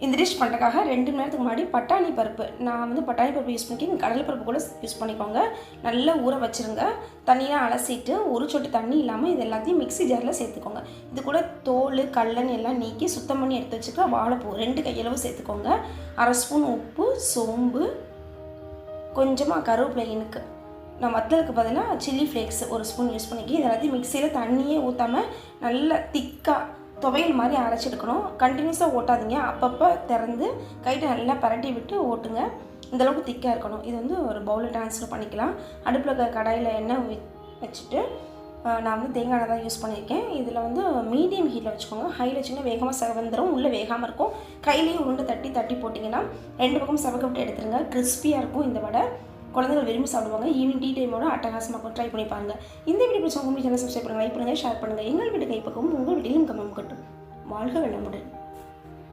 இந்த டிஷ் பண்ணுறதுக்காக 2 மணி நேரத்துக்கு முன்னாடி பட்டாணி பருப்பு, நான் வந்து பட்டாணி பருப்பு யூஸ் பண்ணி கடலை பருப்பு கூட யூஸ் பண்ணிக்கோங்க, நல்லா ஊற வச்சுருங்க. தண்ணியாக அலசிட்டு ஒரு சொட்டு தண்ணி இல்லாமல் இது எல்லாத்தையும் மிக்ஸி ஜாரில் சேர்த்துக்கோங்க. இது கூட தோல் கல்லன் எல்லாம் நீக்கி சுத்தம் பண்ணி எடுத்து வச்சுக்க வாழைப்பூ 2 கையளவு சேர்த்துக்கோங்க. 1/2 ஸ்பூன் உப்பு, சோம்பு, கொஞ்சமாக கருவேப்பிலை இனுக்கு. நான் வத்தலுக்கு பதிலாக சில்லி ஃப்ளேக்ஸ் 1 ஸ்பூன் யூஸ் பண்ணிக்கி இது எல்லாத்தையும் மிக்சியில் தண்ணியே ஊற்றாமல் நல்லா திக்காக துவையல் மாதிரி அரைச்சிடுக்கணும். கண்டினியூஸாக ஓட்டாதீங்க, அப்பப்போ திறந்து கைட்டு நல்லா பரட்டி விட்டு ஓட்டுங்க. இந்தளவுக்கு திக்காக இருக்கணும். இது வந்து ஒரு பவுலில் ட்ரான்ஸ்ஃபர் பண்ணிக்கலாம். அடுப்பில் கடாயில் எண்ணெய் வச்சுட்டு நான் வந்து தேங்காய் எண்ணெய் தான் யூஸ் பண்ணியிருக்கேன். இதில் வந்து மீடியம் ஹீட்டில் வச்சுக்கோங்க. ஹையில் வச்சுன்னா வேகமாக செவந்துடும், உள்ளே வேகாமல் இருக்கும். கையிலேயே உருண்டை தட்டி போட்டிங்கன்னா 2 பக்கம் செவக்க விட்டு எடுத்துருங்க. கிறிஸ்பியாக இருக்கும் இந்த வடை. குழந்தைகள் விரும்பி சாப்பிடுவாங்க. ஈவினிங் டீ டைமோட அட்டகாசமாக ட்ரை பண்ணி பாருங்க. இந்த வீடியோ பிடிச்சவங்க சேனல் சப்ஸ்கிரைப் பண்ணுங்கள், லைக் பண்ணுங்கள், ஷேர் பண்ணுங்கள். எங்கள் வீட்டு கைப்பக்கவும் உங்கள் வீட்டிலும் கம்மம் கட்டும். வாழ்க வளமுடன்.